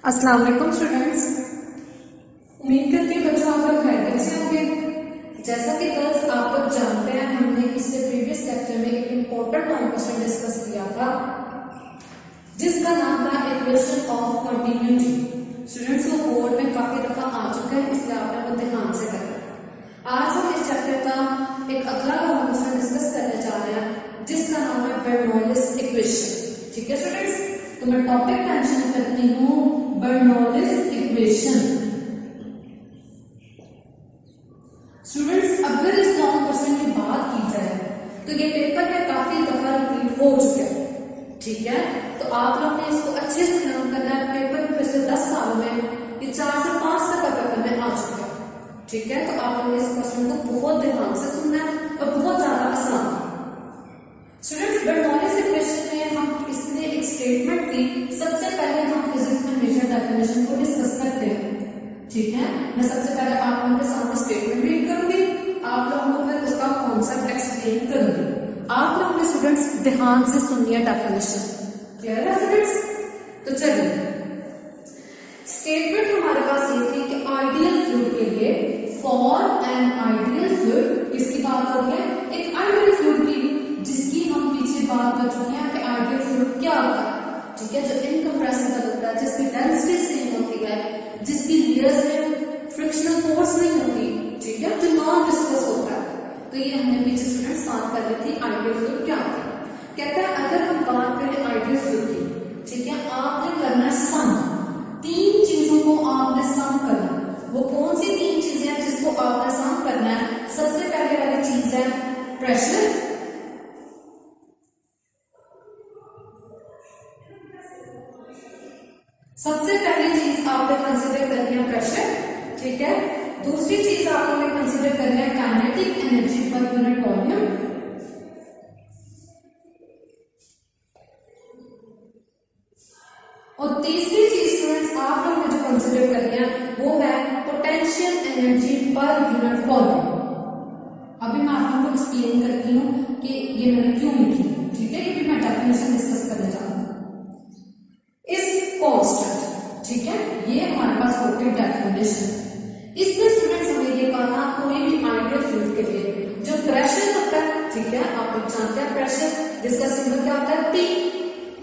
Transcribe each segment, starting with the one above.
अस्सलाम वालेकुम स्टूडेंट्स। उम्मीद करती हूँ बच्चों आप लोग खैरियत से होंगे। जैसा कि गर्ल्स आप लोग जानते हैं, हमने इससे प्रीवियस लेक्चर में एक इम्पोर्टेंट क्वेश्चन डिस्कस किया था जिसका नाम था इक्वेशन ऑफ कंटिन्यूटी। स्टूडेंट्स वो बोर्ड में काफी दफा आ चुका है, इसलिए आपने वो ध्यान से करना। आज हम इस चैप्टर का एक अगला क्वेश्चन डिस्कस करने जा रहे हैं जिसका नाम है बर्नौलीज इक्वेशन। ठीक है स्टूडेंट्स, तो मैं टॉपिक मेंशन करती हूँ बर्नौलीज इक्वेशन। स्टूडेंट्स अगर इस लॉन्ग क्वेश्चन की बात की जाए तो ये पेपर में काफी दफा रिपीट हो चुका है। ठीक है, तो आप लोग ने इसको अच्छे से लर्न करना है। पेपर में पिछले 10 सालों में ये 4 से 5 तक का पेपर में आ चुका है। ठीक है, तो आप लोग ने इस क्वेश्चन को बहुत ध्यान से सुनना है और बहुत ज्यादा आसान है। स्टूडेंट्स बर्नौलीज इक्वेशन में हम इसने एक स्टेटमेंट दी। सबसे पहले हम फिजिक्स में मेजर डेफिनेशन को डिस्कस करते हैं। ठीक है, मैं सबसे पहले आप लोगों के सामने स्टेटमेंट रीड करूंगी, आप लोगों को फिर उसका कॉन्सेप्ट एक्सप्लेन करूंगी। आप लोगों ने स्टूडेंट्स ध्यान से सुनिए डेफिनेशन। क्लियर है स्टूडेंट्स? तो चलिए, स्टेटमेंट हमारे पास ये थी कि आइडियल फ्लूइड के लिए फॉर एन आइडियल फ्लूइड, इसकी बात हो रही है एक आइडियल फ्लूइड की जिसकी हम पीछे बात कर चुके हैं कि आइडियल फ्लूइड क्या होता है। ठीक है, जो इनकम्प्रेसिबल होता है, जिसकी डेंसिटी सेम होती है, जिसकी लेयर्स में फ्रिक्शनल फोर्स नहीं होती। ठीक है, जो नॉन विस्कस होता है। तो ये हमने पीछे स्टूडेंट्स बात कर रही थी आइडियल फ्लूइड क्या होता है। कहता है अगर हम बात करें आइडियल फ्लूइड की, ठीक है, आपने करना है सम। 3 चीजों को आपने सम करना। वो कौन सी 3 चीजें हैं जिसको आपने सम करना है? सबसे पहले वाली चीज है प्रेशर, सबसे पहली चीज आपने कंसीडर करनी है प्रेशर। ठीक है, दूसरी चीज आपने कंसीडर करनी है kinetic energy per unit volume, और तीसरी चीज स्टूडेंट्स आप लोग ने जो कंसीडर करनी है वो है potential energy per unit volume. अभी मैं आप लोगों को एक्सप्लेन करती हूँ कि ये मैंने क्यों लिखी। ठीक है, क्योंकि मैं डेफिनेशन डिस्कस करने जा रहा हूँ। इस कांस्टेंट, ठीक है, ये हमारे पास होती है डेफिनेशन। इसमें स्टूडेंट्स हमें ये कहा था कोई भी आइडियल फ्लूइड के लिए जो प्रेशर होता है, ठीक है, आप लोग जानते हैं प्रेशर जिसका सिंबल क्या होता है P,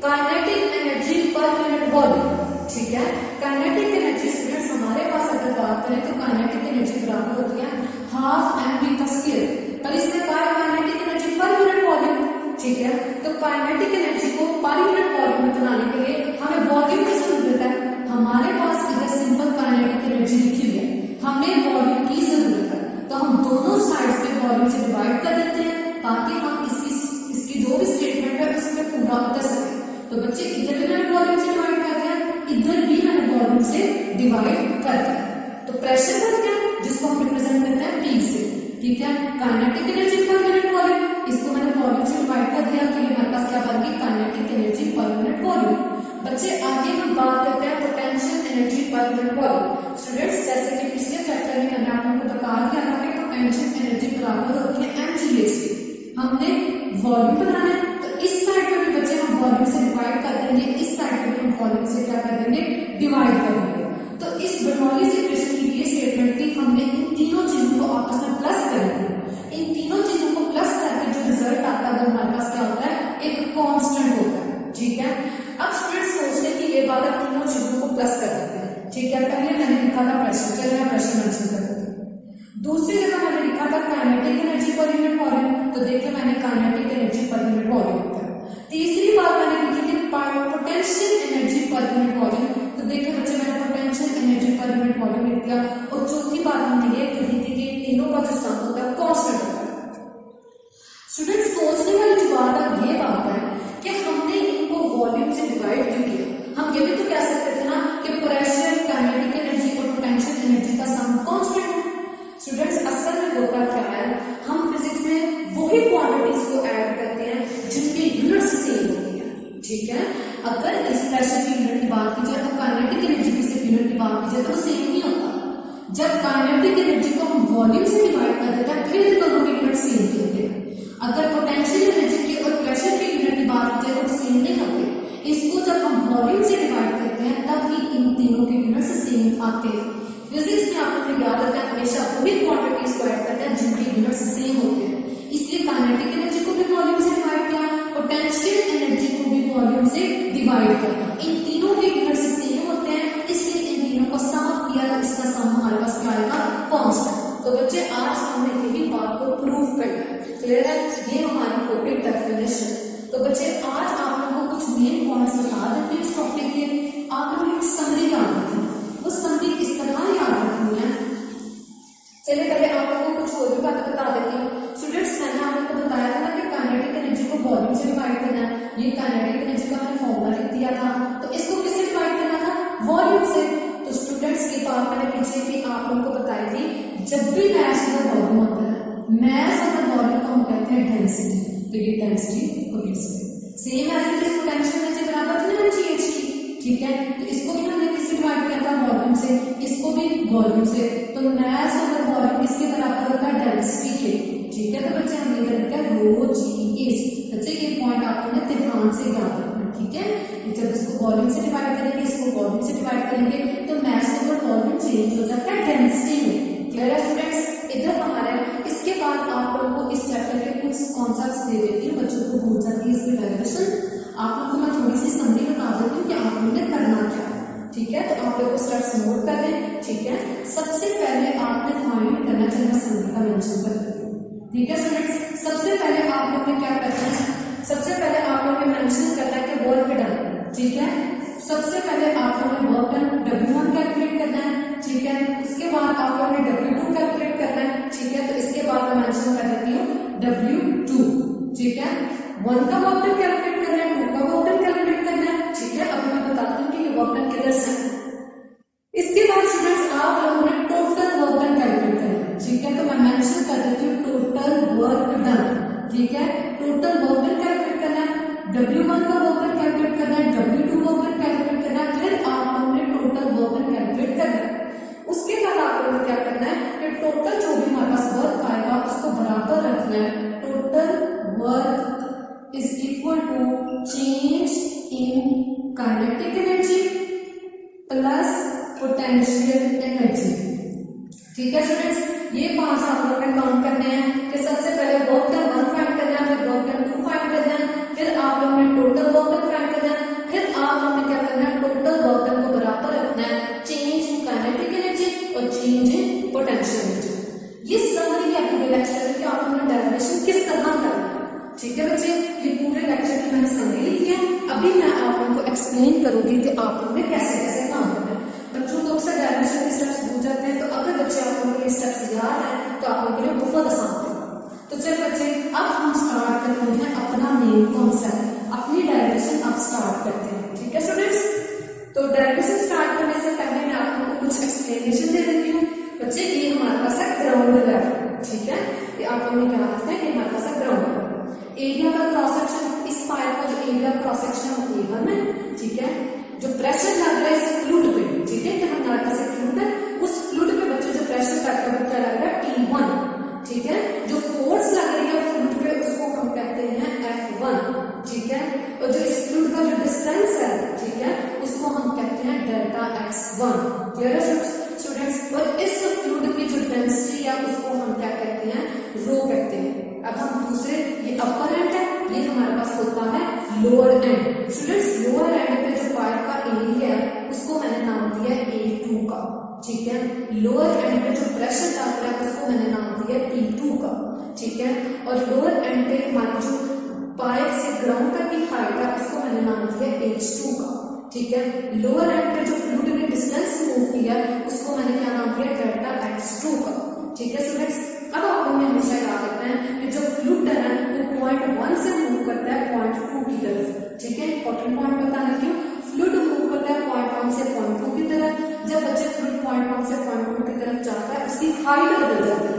kinetic energy per unit volume. ठीक है, काइनेटिक एनर्जी स्टूडेंट्स हमारे पास अगर बात करें तो काइनेटिक एनर्जी बराबर होती है हाफ mv का स्क्वायर, पर इसमें क्या है kinetic energy per unit volume. ठीक है, तो काइनेटिक एनर्जी को पर यूनिट वॉल्यूम में बनाने के लिए हमें वॉल्यूम की जरूरत है। हमारे पास इधर सिंपल काइनेटिक एनर्जी लिखी हुई है, हमें वॉल्यूम की जरूरत है, तो हम दोनों साइड्स पे वॉल्यूम से डिवाइड कर देते हैं ताकि हम इसकी जो भी स्टेटमेंट है उसमें पूरा उतर सके। तो बच्चे इधर भी मैंने वॉल्यूम से डिवाइड कर दिया, इधर भी मैंने वॉल्यूम से डिवाइड कर दिया। तो प्रेशर पर क्या, जिसको हम रिप्रेजेंट करते हैं P से। ठीक है, kinetic energy per unit volume, इसको मैंने वॉल्यूम से डिवाइड कर दिया तो ये हमारे पास क्या बन गई kinetic energy per unit volume. बच्चे आगे हम बात करते हैं potential energy per unit volume. Students जैसे कि पिछले चैप्टर में मैंने आप लोगों को बता दिया था कि पोटेंशियल एनर्जी बराबर होती है mg से। हमने वॉल्यूम बनाना है तो इस साइड पे भी बच्चे हम वॉल्यूम से डिवाइड कर देंगे, इस साइड पे भी हम वॉल्यूम से क्या कर देंगे डिवाइड कर देंगे। तो इस बर्नौलीज इक्वेशन की ये स्टेटमेंट थी, हमने इन तीनों चीजों को आपस में प्लस करना है। इन तीनों चीजों को प्लस करके जो रिजल्ट आता है वो हमारे पास क्या होता है एक कांस्टेंट होता है। ठीक है, अब स्टूडेंट्स सोचते कि ये बात तीनों चीजों को प्लस कर देते हैं। ठीक है, पहले मैंने लिखा था प्रेशर, चलिए मैं प्रेशर मेंशन कर देती हूँ। दूसरी जगह मैंने लिखा था kinetic energy per unit volume, तो देखिए मैंने kinetic energy per unit volume लिखा। तीसरी बात मैंने लिखी थी potential energy per unit volume, तो देखिए बच्चे मैंने potential energy per unit volume लिख दिया। और चौथी बात हमने ये कही थी कि तीनों का जो सम होता है कांस्टेंट होता है। स्टूडेंट्स सोचने वाली बात अब ये बात है कि हमने इनको वॉल्यूम से डिवाइड क्यों किया। हम ये भी तो कह सकते थे ना कि प्रेशर, काइनेटिक एनर्जी और पोटेंशियल एनर्जी का सम कांस्टेंट है। स्टूडेंट्स असल में होता क्या है, हम फिजिक्स में वही क्वांटिटीज को ऐड करते हैं जिनकी यूनिट्स सेम होती है। ठीक है, अगर इस प्रेशर की यूनिट की बात की जाए तो काइनेटिक एनर्जी की सिर्फ यूनिट की बात की जाए तो सेम नहीं होता। जब काइनेटिक एनर्जी को हम वॉल्यूम से डिवाइड कर देते हैं फिर दोनों की यूनिट सेम होती है। अगर पोटेंशियल एनर्जी की और प्रेशर की यूनिट की बात की जाए तो सेम नहीं होते। इसको जब हम वॉल्यूम से डिवाइड करते हैं तब ही इन तीनों आते हैं। फिजिक्स में आप लोग याद रखना है हमेशा वही क्वांटिटीज को ऐड करते हैं जिनके यूनिट्स सेम होते हैं, इसलिए काइनेटिक एनर्जी को भी वॉल्यूम से डिवाइड किया, पोटेंशियल एनर्जी को भी वॉल्यूम से डिवाइड किया। इन तीनों के यूनिट्स सेम होते हैं, इसलिए इन तीनों को सम किया तो इसका सम हमारे पास क्या आएगा, कांस्टेंट। तो बच्चे आज हमने यही बात को प्रूव करना है, क्लियर है, ये हमारी टॉपिक डेफिनेशन। तो बच्चे आज आप लोगों को कुछ मेन पॉइंट्स बता देते हैं इस टॉपिक के, आप लोग एक समरी याद रखें, वो समरी किस तरह याद रखनी है। चलिए पहले आप लोगों को कुछ और भी बातें बता देती हूँ। स्टूडेंट्स मैंने आप लोगों को बताया था ना कि काइनेटिक एनर्जी को वॉल्यूम से डिवाइड करना है, ये काइनेटिक एनर्जी का मैंने फॉर्मूला लिख दिया था, तो इसको किससे डिवाइड करना था, वॉल्यूम से। तो स्टूडेंट्स की बात मैंने पीछे भी आप लोगों को बताई थी, जब भी मास का वॉल्यूम आता है, मास और वॉल्यूम को हम कहते हैं डेंसिटी, तो ये डेंसिटी होगी same as it is potential energy बराबर है ना GH की, ठीक है। तो इसको भी हमने किससे डिवाइड किया था, वॉल्यूम से, इसको भी वॉल्यूम से, तो मास और वॉल्यूम इसके बराबर होता है डेंसिटी के, ठीक है। तो बच्चे हम ये करेंगे रो जी एस, बच्चे ये पॉइंट आपको ध्यान से याद रखना, ठीक है। जब इसको वॉल्यूम से डिवाइड करेंगे, इसको वॉल्यूम से डिवाइड करेंगे, तो मास ओवर वॉल्यूम चेंज हो जाता है डेंसिटी में, क्लियर है स्टूडेंट्स। इधर हमारे इसके बाद आप लोगों को इस चैप्टर के कुछ कॉन्सेप्ट्स दे देती हूँ, बच्चों को भूल जाती है इसकी डेरिवेशन। आप लोगों को मैं थोड़ी सी समरी बता देती हूँ कि आप लोगों ने करना क्या है, ठीक है। तो आप लोगों को स्टेप्स नोट कर लें, ठीक है। सबसे पहले आपने फाइंड करना चाहिए समरी का मेंशन कर देती हूँ, ठीक है स्टूडेंट्स। सबसे पहले आप लोग ने क्या करना है, सबसे पहले आप लोग ने मेंशन करना है कि वर्क डन, ठीक है। सबसे पहले आप लोगों ने वर्क डन W1 कैलकुलेट करना है, ठीक है। उसके बाद आप लोगों ने W2 कैलकुलेट करना है, ठीक है। तो इसके बाद मैं मेंशन कर देती हूँ W2, ठीक है। 1 का वर्क डन कैलकुलेट करना है, 2 का वर्क डन कैलकुलेट करना है, ठीक है। अब मैं बताती हूँ कि ये वर्क डन किधर से है। इसके बाद स्टूडेंट्स आप लोगों ने टोटल वर्क डन कैलकुलेट करना है, ठीक है। तो मैं मेंशन कर देती हूँ टोटल वर्क डन, ठीक है। टोटल वर्क डन कैलकुलेट करना है, W1 का वर्क डन कैलकुलेट करना है, W2 वर्क डन कैलकुलेट करना है, फिर आप लोगों ने टोटल वर्क डन कैलकुलेट करना है। उसके बाद आप लोगों ने क्या करना है कि टोटल जो भी हमारे पास वर्क आएगा उसको बराबर रखना है, total work is equal to change in kinetic energy plus potential energy, ठीक है स्टूडेंट्स। ये 5 आप लोगों ने काउंट करने हैं कि सबसे पहले वर्क डन 1 फाइंड करना है, फिर वर्क डन 2 फाइंड करना है, फिर आप लोगों ने टोटल वर्क डन फाइंड करना है, फिर आप लोगों ने क्या करना है टोटल वर्क डन को बराबर रखना है चेंज इन काइनेटिक एनर्जी और चेंज इन पोटेंशियल एनर्जी। ये समरी है पूरे लेक्चर की, आप लोगों ने डेरिवेशन किस तरह करना है, ठीक है बच्चे। ये पूरे लेक्चर की मैंने समरी लिखी है, अभी मैं आप लोगों को एक्सप्लेन करूंगी कि आप लोगों ने कैसे कैसे काम करना है। बच्चों को अक्सर डेरिवेशन के स्टेप्स भूल जाते हैं, तो अगर बच्चे आप लोगों को ये स्टेप्स याद है तो आप लोगों के लिए बहुत आसान होगा। तो चलिए बच्चे अब हम स्टार्ट करते हैं अपना मेन कॉन्सेप्ट, अपनी डेरिवेशन अब स्टार्ट करते हैं, ठीक है स्टूडेंट्स। तो डेरिवेशन स्टार्ट करने से पहले मैं आप लोगों को कुछ एक्सप्लेनेशन दे देती हूँ। बच्चे ये हमारे पास है ग्राउंड लेवल, ठीक है। ये आप लोगों ने क्या रखना है, ये हमारे पास है ग्राउंड लेवल। एरिया का क्रॉस सेक्शन, इस पाइप का जो एरिया क्रॉस सेक्शन A1 है, ठीक है। जो प्रेशर लग रहा है इस फ्लूइड पे, ठीक है, जहां हमारे पास एक फ्लूइड है, उस फ्लूइड पे बच्चे जो प्रेशर फैक्टर वो क्या लग रहा है T1, ठीक है। जो फोर्स लग रही है फ्लूइड पे उसको हम कहते हैं F1, ठीक है। और जो इस फ्लूइड का जो डिस्टेंस है, ठीक है, उसको हम कहते हैं डेल्टा x1, क्लियर है स्टूडेंट्स। और इस फ्लूइड की जो डेंसिटी है उसको हम क्या कहते हैं, रो कहते हैं। अब हम दूसरे, ये अपर एंड है, ये हमारे पास होता है lower and. Students lower and पे जो पाइप का एरिया है उसको मैंने नाम दिया है A2 का, ठीक है। लोअर एंड पे जो प्रेशर लग रहा है उसको मैंने नाम दिया है P2 का, ठीक है। और लोअर एंड पे हमारी जो पाइप से ग्राउंड तक की हाइट है उसको मैंने नाम दिया है H2 का, ठीक है। लोअर एंड पे जो फ्लूइड ने डिस्टेंस मूव किया उसको मैंने क्या नाम दिया, डेल्टा x2 का, ठीक है स्टूडेंट्स। अब आपको हमेशा याद रखना है कि जो फ्लूइड है वो पॉइंट 1 से मूव करता है पॉइंट 2 की तरफ, ठीक है। इंपॉर्टेंट पॉइंट बताना क्यों, फ्लूइड मूव करता है पॉइंट 1 से पॉइंट 2 की तरफ। जब बच्चे फ्लूइड पॉइंट 1 से पॉइंट 2 की तरफ जाता है उसकी हाइट बदल जाती है।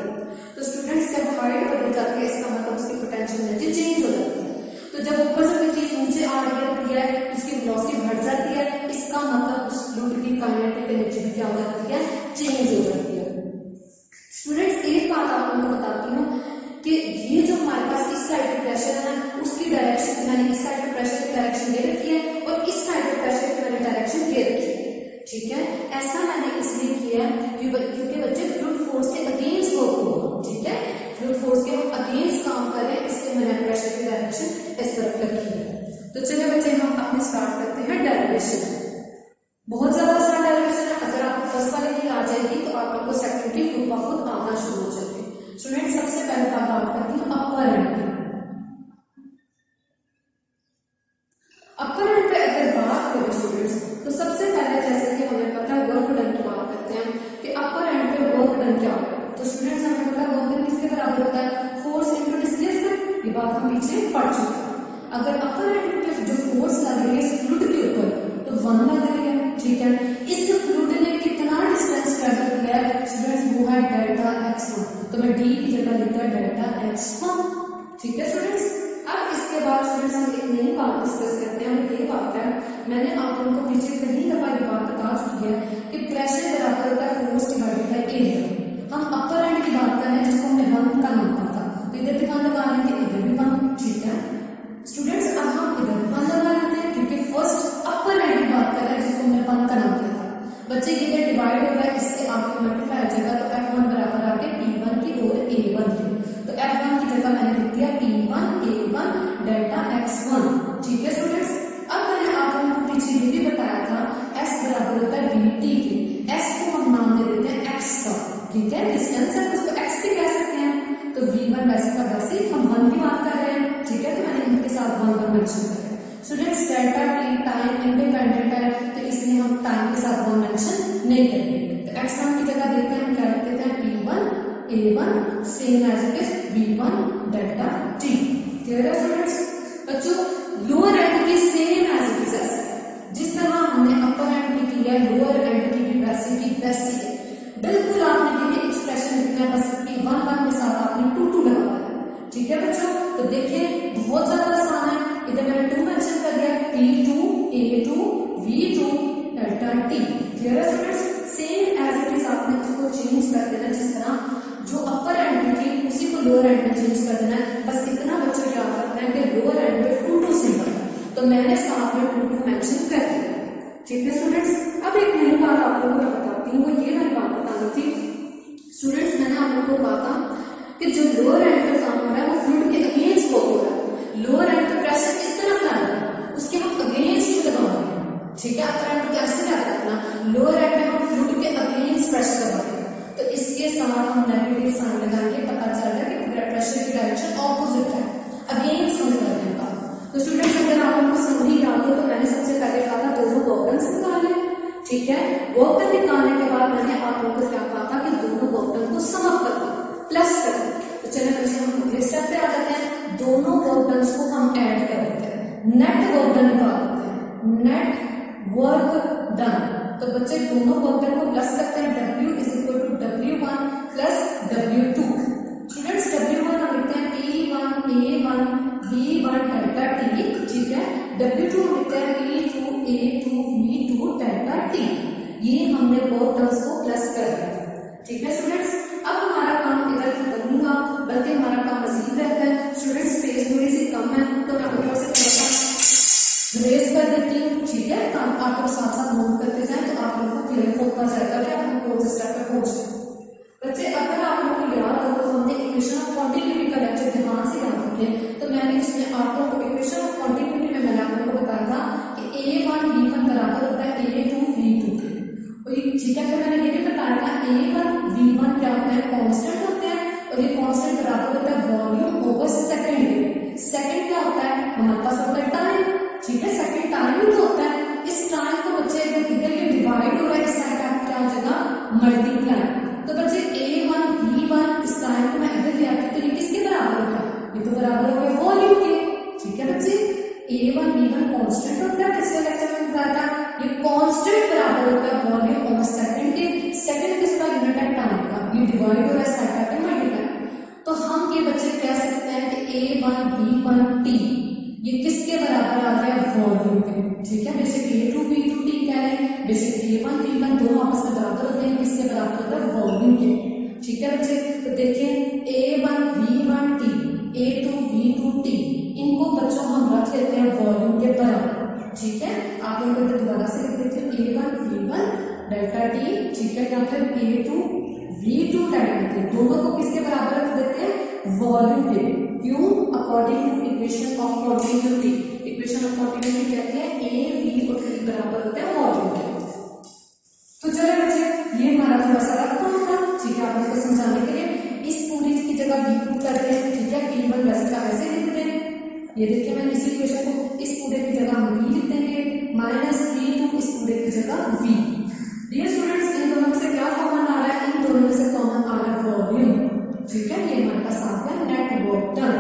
तो स्टूडेंट्स जब हाइट बदल जाती है इसका मतलब उसकी पोटेंशियल एनर्जी चेंज हो जाती है। तो जब ऊपर से कोई चीज नीचे आ रही है उसकी वेलोसिटी बढ़ जाती है, इसका मतलब उस फ्लूइड की काइनेटिक एनर्जी भी क्या हो जाती है, चेंज हो जाती है। स्टूडेंट्स एक बात आप लोगों को बताती हूँ कि ये जो हमारे पास इस साइड पे प्रेशर है ना उसकी डायरेक्शन मैंने इस साइड पे प्रेशर की डायरेक्शन ये रखी है और इस साइड पे प्रेशर की मैंने डायरेक्शन ये रखी है, ठीक है, ऐसा मैंने इसलिए किया क्योंकि बच्चे फ्लूइड फोर्स के अगेंस्ट वर्क होगा। ठीक है, फ्लूइड फोर्स के हम अगेंस्ट काम कर रहे हैं, इसलिए मैंने प्रेशर की डायरेक्शन इस तरफ रखी है। तो चलिए बच्चे हम अपने स्टार्ट करते हैं डेरिवेशन। बहुत ज्यादा आसान डेरिवेशन है, अगर आपको फर्स्ट वाले की आ जाएगी तो आप लोग को सेकंड की खुद ब खुद आना शुरू हो जाएगी। स्टूडेंट सबसे पहले बात करती हूँ अपर एंड की। अपर एंड पे अगर बात करें स्टूडेंट्स तो सबसे पहले जैसे कि हमें पता है वर्क डन की बात करते हैं कि अपर एंड पे वर्क डन क्या होता है। तो स्टूडेंट्स हमें पता है वर्क डन किसके बराबर होता है, फोर्स इनटू डिस्प्लेसमेंट। ये बात हम पीछे पढ़ चुके हैं। अगर अपर एंड पे जो फोर्स लग रही है फ्लूइड के ऊपर तो 1 लग रही है। ठीक है, इस फ्लूइड ने कितना डिस्टेंस ट्रेवल किया है स्टूडेंट्स, वो है डेल्टा x1। तो मैं d की जगह लिखता है डेल्टा x1। ठीक है स्टूडेंट्स, अब इसके बाद स्टूडेंट्स हम एक नई बात डिस्कस करते हैं। वो ये बात है, मैंने आप लोगों को पीछे कई दफा ये बात बता चुकी है कि प्रेशर बराबर होता है फोर्स डिवाइडेड बाय एरिया। हम अपर एंड की बात कर रहे हैं जिसको हमने 1 का नाम दिया था, तो इधर भी 1 लगा लेंगे, इधर भी 1। ठीक है स्टूडेंट्स, अब हम इधर 1 लगा लेते हैं क्योंकि फर्स्ट अपर एंड की बात कर रहे हैं जिसको हमने 1 का नाम दिया था। बच्चे ये इधर डिवाइड हो गया, इससे आपको मल्टीप्लाई हो जाएगा, तो F1 बराबर आ गया P1 की और A1 की। तो F1 की जगह मैंने लिख दिया P1 A1 डेल्टा x1। ठीक है स्टूडेंट्स, अब मैंने आप लोगों को पीछे ये भी बताया था S बराबर होता है VT के। S को हम नाम दे देते हैं x का। ठीक है, डिस्टेंस है उसको x भी कह सकते हैं। तो V1 वैसे का वैसे हम 1 की बात कर रहे हैं। ठीक है, तो मैंने इनके साथ 1 मेंशन किया। Students delta T time independent है, तो इसलिए हम टाइम के साथ 1 मेंशन नहीं करेंगे। तो x1 की जगह देते हैं, हम क्या लिख देते हैं P1 A1 same as it is V1 delta t। Clear है स्टूडेंट्स? बच्चों लोअर एंड की सेम एज इट इज, जिस तरह हमने अपर एंड की किया है लोअर एंड की भी वैसे की वैसी है। बिल्कुल आपने ये एक्सप्रेशन लिखना है, बस P1 के साथ आपने 2 लगाना है। ठीक है बच्चों, तो देखिए बहुत ज्यादा आसान है। इधर मैंने 2 मेंशन कर दिया, P2 A2 V2 delta t। Clear है students? Same as it is आपने इसको चेंज कर देना, जिस तरह जो अपर एंड थी उसी को लोअर एंड में चेंज कर देना है। बस इतना बच्चों याद रखना है कि लोअर एंड पे 2 सिंबल है, तो मैंने साथ में 2 मेंशन कर दिया। ठीक है स्टूडेंट्स, अब एक नई बात आप लोगों को बताती हूँ, वो ये वाली बात बतानी थी। स्टूडेंट्स मैंने आप लोगों को कहा था कि जो लोअर एंड पे काम हो रहा है वो फ्लूइड के अगेंस्ट वर्क हो रहा है। लोअर एंड पे प्रेशर किस तरफ लग रहा है, उसके हम अगेंस्ट लगाएंगे। ठीक है, अपर एंड को कैसे याद रखना, लोअर एंड पे हम फ्लूइड के अगेंस्ट प्रेशर लगाएंगे, तो इसके साथ हम नेगेटिव साइन लगाएंगे। पता चल रहा है कि प्रेशर की डायरेक्शन ऑपोजिट है, अगेंस्ट हम करने का। तो स्टूडेंट्स अगर आप लोगों को समझी याद हो तो मैंने सबसे पहले कहा था दोनों वर्क डन निकाले। ठीक है, वर्क डन निकालने के बाद मैंने आप लोगों को क्या कहा था कि दोनों वर्क डन को सम अप कर दो, प्लस कर दो। तो चलिए बच्चे हम अगले स्टेप पे आ जाते हैं। दोनों वर्क डन को हम ऐड कर देते हैं, नेट वर्क डन निकाल देते हैं, नेट वर्क डन। तो बच्चे दोनों वर्क डन को प्लस करते हैं, W is equal to W1 plus W2। Students W1 हम लिखते हैं P1 A1 V1 delta t। ठीक है, W2 हम लिखते हैं P2 A2 V2 delta t। ये हमने वर्क डन को प्लस कर दिया। ठीक है स्टूडेंट्स, अब हमारा काम इधर खत्म होगा, बल्कि हमारा काम मजीद रहता है। स्टूडेंट्स स्पेस थोड़ी सी कम है तो मैं ऊपर से थोड़ा सा रेज कर देती हूँ। ठीक है, काम आप लोग साथ साथ मूव करते जाएं तो आप लोगों को क्लियर होता जाएगा कि आप लोग कौन से स्टेप पे पहुंच गए। बच्चे अगर आप लोगों को याद हो तो हमने इक्वेशन ऑफ कॉन्टिन्यूटी का लेक्चर ध्यान से याद रखें, तो मैंने इसमें आप लोगों को इक्वेशन ऑफ कॉन्टिन्यूटी में मैंने आप लोगों को बताया था कि A1 V1 बराबर होता है A2 V2 के। ठीक है, फिर मैंने ये भी बताया था A1 V1 क्या होता है, कांस्टेंट होते हैं, और ये कांस्टेंट बराबर होता है वॉल्यूम ओवर सेकंड। सेकंड क्या होता है, हमारे पास होता है टाइम। ठीक है, सेकंड टाइम ही तो होता है। इस टाइम को बच्चे इधर ये डिवाइड हो रहा है, इस साइड आप क्या हो जाएगा मल्टीप्लाई। तो बच्चे A1 V1 इस टाइम को मैं इधर ले आती हूँ तो ये किसके बराबर होता है, ये तो बराबर हो गया वॉल्यूम के। ठीक है बच्चे, A1 V1 कांस्टेंट होता है, पिछले लेक्चर में बताया था ये कांस्टेंट बराबर होता है वॉल्यूम ओवर सेकंड के। सेकंड किसका यूनिट है, टाइम का। ये डिवाइड हो रहा है साइड पे मल्टीप्लाई। तो हम ये बच्चे कह सकते हैं कि A1 V1 T ये किसके बराबर आ गया, वॉल्यूम के। ठीक है, बेसिक A2 V2 T कह रहे हैं, बेसिक A1 V1 दोनों आपस में बराबर होते हैं, किसके बराबर होता है, वॉल्यूम के। ठीक है बच्चे, तो देखिए A1 V1 T A2 V2 T इनको बच्चों हम रख लेते हैं वॉल्यूम के बराबर। ठीक है, आप लोगों को दोबारा से लिख देते हैं A1 V1 डेल्टा टी, ठीक है, या फिर A2 V2 डायरेक्टली दोनों को किसके बराबर रख देते हैं, वॉल्यूम के। क्यों, according to equation of continuity, equation of continuity कहती है A V और V बराबर होते हैं वॉल्यूम के। तो चलो बच्चे, ये हमारा थोड़ा सा रखा होगा, ठीक है, आप इसको समझाने के लिए इस पूरी की जगह V2 करते हैं, ठीक है, P1 वैसे का वैसे लिखते हैं। ये देखिए मैंने इसी इक्वेशन को इस पूरे की जगह हम V लिख देंगे, माइनस P2 इस पूरे की जगह V। डियर स्टूडेंट्स, इन दोनों में से क्या कॉमन आ रहा है, इन दोनों में से कॉमन आ रहा है वॉल्यूम, ठीक है, ये हमारे पास आ गया नेट वर्क डन।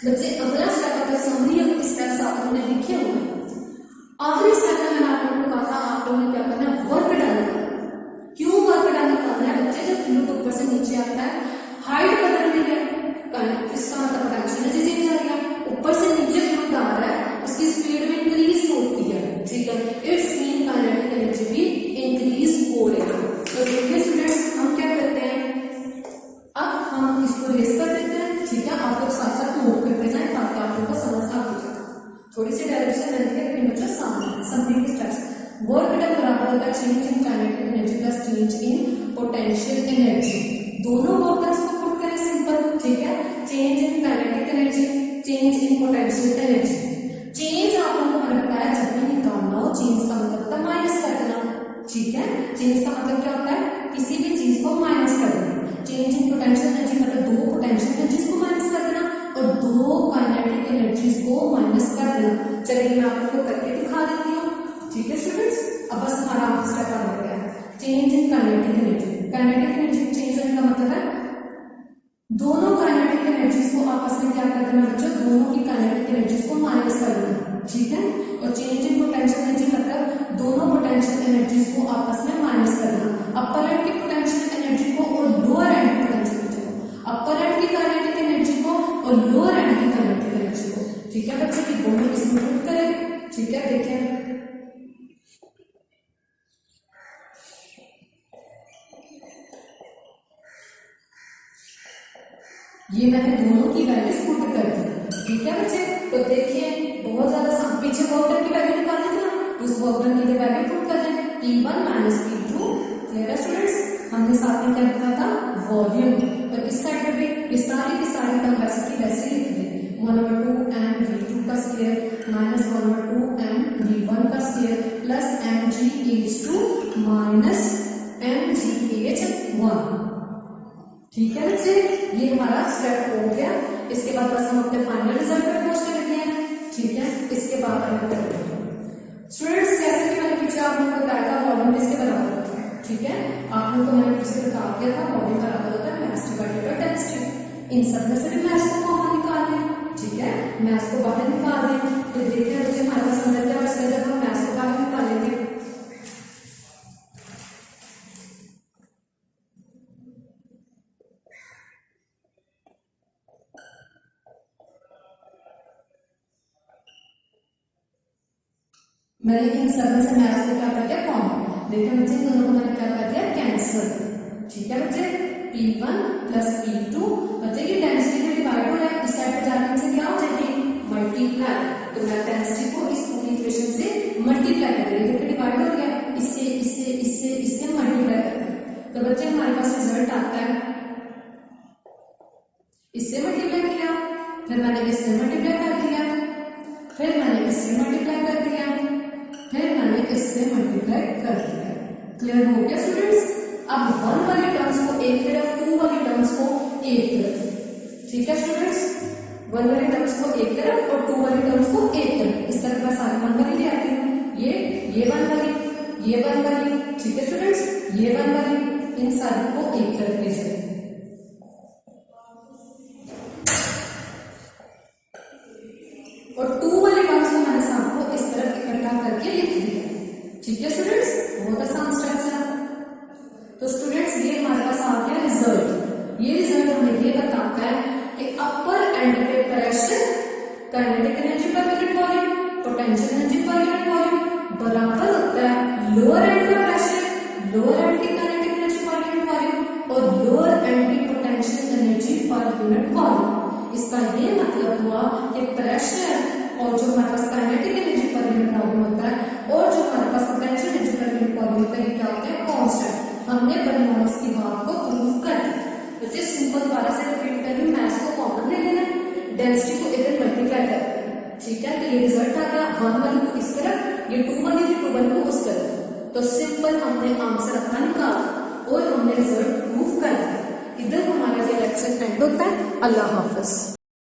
बच्चे अगला स्टेप आता है समरी ऑफ स्टेप्स, आप लोगों ने लिखे हुए हैं। आखिरी स्टेप में मैंने आप लोगों को कहा था आप लोगों ने क्या करना है, वर्क डन करना। क्यों वर्क डन करना है बच्चे, जब फ्लूइड ऊपर से नीचे आता है हाइट बदल रही है, इसका मतलब पोटेंशियल एनर्जी चेंज आ रही है, ऊपर से नीचे फ्लूइड आ रहा है, उसकी स्पीड में इंक्रीज होती है, ठीक है, इट्स मीन काइनेटिक एनर्जी भी इंक्रीज हो रही है। तो देखिए स्टूडेंट्स, हम क्या करते हैं, अब हम इसको रेस कर देते हैं, ठीक है, आप लोग साथ साथ मूव करते जाएं ताकि आप लोगों को समझ आ जाए। थोड़ी सी डायरेक्शन रहती है लेकिन बच्चों सामने समथिंग स्टेप्स। वर्क डन बराबर होता है change in kinetic energy plus change in potential energy. दोनों वर्क डन को पुट करें सिंपल, ठीक है, change in kinetic energy, change in potential energy. Change आप लोगों को मैंने बताया जब भी निकालना हो, चेंज का मतलब होता है माइनस कर देना, ठीक है, चेंज का मतलब क्या होता है, किसी भी चीज को माइनस कर देना। चेंज इन पोटेंशियल एनर्जी मतलब दो पोटेंशियल एनर्जीज को माइनस कर देना और दो काइनेटिक एनर्जीज को माइनस कर देना। चलिए मैं आप लोगों को करके दिखा देती हूँ, ठीक है स्टूडेंट्स। अब बस हमारा स्टेप आ गया है, change in kinetic energy. Kinetic energy change होने का मतलब है दोनों काइनेटिक एनर्जीज को आपस में क्या कर देना बच्चों, दोनों की काइनेटिक एनर्जीज को माइनस कर देना, ठीक है। और चेंज इन पोटेंशियल एनर्जी मतलब दोनों पोटेंशियल एनर्जीज को आपस में माइनस कर देना। अपर एंड की पोटेंशियल एनर्जी को और लोअर एंड की पोटेंशियल एनर्जी को, अपर एंड की काइनेटिक एनर्जी को और लोअर एंड की काइनेटिक एनर्जी को, ठीक है बच्चे, की दोनों इसमें पुट करें, ठीक है। देखिए ये मैंने दोनों की वैल्यूज पुट कर दी, ठीक है बच्चे। तो देखिए बहुत ज्यादा पीछे वर्क डन की वैल्यू निकालनी थी ना, उस वर्क डन की वैल्यू पुट कर दें, P1 माइनस P2। क्लियर है स्टूडेंट्स, हमने साथ में क्या लिखा था, वॉल्यूम। और इस साइड पे भी की सारी टर्म वैसे की वैसे लिख दें, 1/2 mv2 का स्क्वायर माइनस 1/2 mv1 का square plus mgh2 minus mgh1, ठीक है बच्चे। ये हमारा स्टेप हो गया। इसके बाद बस हम अपने फाइनल रिजल्ट पर पहुंच करते हैं, ठीक है। इसके बाद हम करते हैं स्टूडेंट्स, जैसे कि मैंने पीछे आप लोगों को बताया था वॉल्यूम इसके बराबर होता है, ठीक है, आप लोगों को मैंने पीछे बता दिया था वॉल्यूम बराबर होता है मास डिवाइडेड बाय डेंसिटी। इन सब में से भी मास को कॉमन निकाल लें, ठीक है, मास को बाहर निकाल दें। तो देखते हैं बच्चे हमारे पास अंदर क्या बचता है जब हम मास को बाहर निकालेंगे। मैंने इन सब में से मास को क्या कर दिया कॉमन, देखिए बच्चे इन दोनों को मैंने क्या कर दिया कैंसिल, ठीक है बच्चे। P1 प्लस P2 बच्चे की डेंसिटी में डिवाइड हो रहा है, इस साइड पे जाने से क्या हो जाएगी मल्टीप्लाई, तो मैं डेंसिटी को इस पूरी इक्वेशन से मल्टीप्लाई कर रही हूँ, देखिए डिवाइड हो गया, इससे इससे इससे इससे मल्टीप्लाई कर रही हूँ। तो बच्चे हमारे पास रिजल्ट आता है, इससे मल्टीप्लाई किया, फिर मैंने इससे मल्टीप्लाई कर दिया, फिर मैंने इससे मल्टीप्लाई कर दिया, फिर मैंने इससे मल्टीप्लाई कर दिया। क्लियर हो गया स्टूडेंट्स। अब 1 वाली टर्म्स को एक तरफ, 2 वाली टर्म्स को एक तरफ, ठीक है स्टूडेंट्स। 1 वाली टर्म्स को एक तरफ और 2 वाली टर्म्स को एक तरफ, इस तरह मैं सारी 1 वाली ले आती हूँ, ये 1 वाली, ये 1 वाली, ठीक है स्टूडेंट्स, ये 1 वाली, इन सारी को एक तरफ ले जाए। और 2 वाली टर्म्स को मैंने सबको इस तरफ इकट्ठा करके लिख दिया, ठीक है स्टूडेंट्स, बहुत आसान स्टेप्स है। तो स्टूडेंट्स ये हमारे पास आ गया रिजल्ट। ये रिजल्ट हमें ये बताता है कि अपर एंड पे pressure kinetic energy per unit volume, potential energy per unit volume बराबर होता है लोअर एंड का प्रेशर, लोअर एंड की kinetic energy per unit volume और लोअर एंड की potential energy per unit volume. इसका ये मतलब हुआ कि प्रेशर और जो हमारे पास kinetic energy per unit volume होता है और जो हमारे पास potential energy per unit volume होता है क्या हमने बर्नौलीज की बात को प्रूव कर दिया। बच्चे सिंपल दोबारा से रिपीट कर रही हूँ, मैथ्स को कॉमन ले लेना, डेंसिटी को इधर मल्टीप्लाई कर देना, ठीक है। तो ये रिजल्ट आ गया 1 1 को इस तरफ, ये 2 1 थी 2 1 को उस तरफ। तो सिंपल हमने आंसर अपना निकाला और हमने रिजल्ट प्रूव कर दिया। इधर हमारा ये लेक्चर एंड होता है। अल्लाह हाफिज।